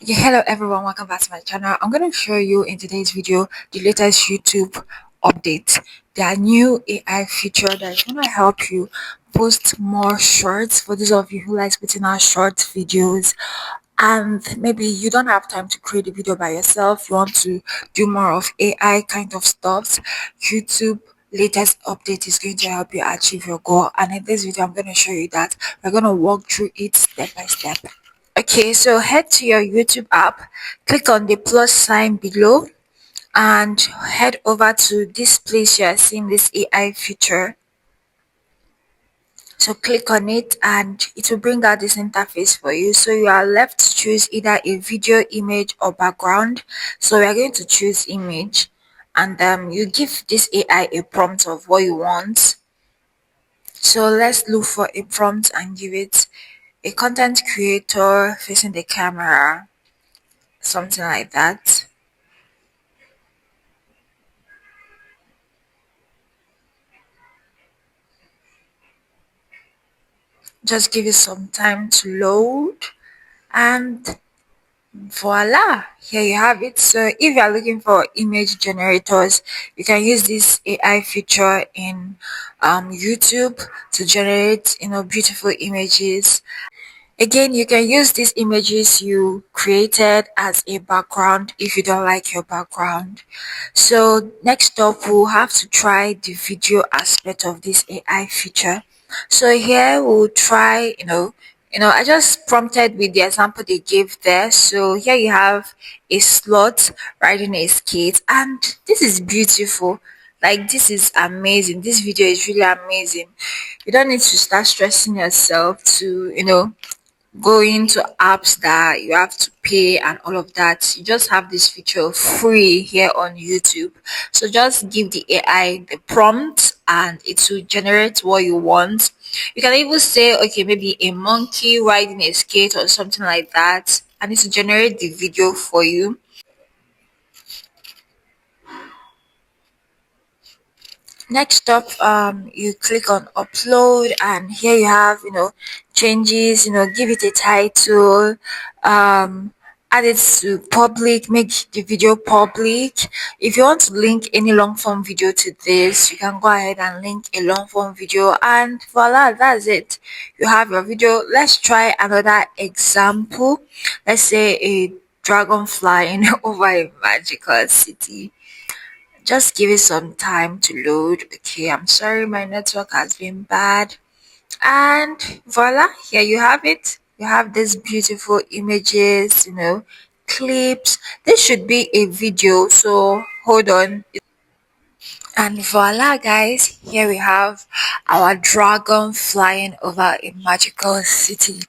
Yeah, hello everyone, welcome back to my channel. I'm going to show you in today's video the latest YouTube update. Their new AI feature that is going to help you post more shorts for those of you who like putting out short videos, and maybe you don't have time to create a video by yourself, you want to do more of AI kind of stuff. YouTube latest update is going to help you achieve your goal, and in this video I'm going to show you that. We're going to walk through it step by step. Okay, so head to your YouTube app, click on the plus sign below, and head over to this place you are seeing this AI feature. So click on it and it will bring out this interface for you. So you are left to choose either a video, image, or background. So we are going to choose image, and you give this AI a prompt of what you want. So let's look for a prompt and give it a content creator facing the camera, something like that. Just give it some time to load, and voila, here you have it. So if you are looking for image generators, you can use this AI feature in YouTube to generate beautiful images. Again, you can use these images you created as a background if you don't like your background. So next up, we'll have to try the video aspect of this AI feature. So here we'll try, I just prompted with the example they gave there. So here you have a slot riding a skate, and this is beautiful. Like, this is amazing. This video is really amazing. You don't need to start stressing yourself to, go into apps that you have to pay and all of that. You just have this feature free here on YouTube. So just give the AI the prompt and it will generate what you want. You can even say, okay, maybe a monkey riding a skate or something like that, and it will generate the video for you. Next up, you click on upload, and here you have, changes, give it a title, um, add it to public, make the video public. If you want to link any long form video to this, you can go ahead and link a long form video, and voila, that's it. You have your video. Let's try another example. Let's say a dragon flying over a magical city. Just give it some time to load. Okay, I'm sorry, my network has been bad. And voila, here you have it. You have these beautiful images, clips. This should be a video, so hold on. And voila, guys, here we have our dragon flying over a magical city.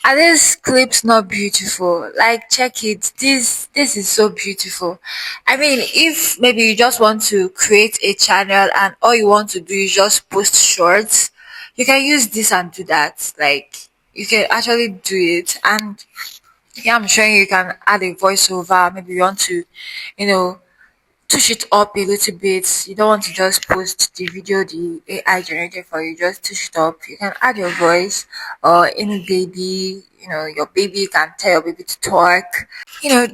Are these clips not beautiful? Like, check it. This is so beautiful. I mean, if maybe you just want to create a channel and all you want to do is just post shorts, you can use this and do that. Like, you can actually do it. And yeah, I'm showing you can add a voiceover. Maybe you want to, you know, touch it up a little bit. You don't want to just post the video the AI generated for you, just touch it up. You can add your voice or any baby, your baby can tell your baby to talk.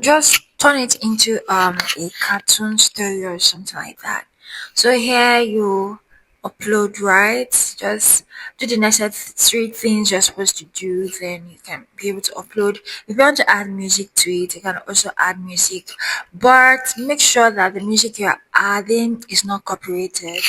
Just turn it into a cartoon story or something like that. So here you upload, right? Just do the necessary things you're supposed to do, then you can be able to upload. If you want to add music to it, you can also add music, but make sure that the music you're adding is not copyrighted.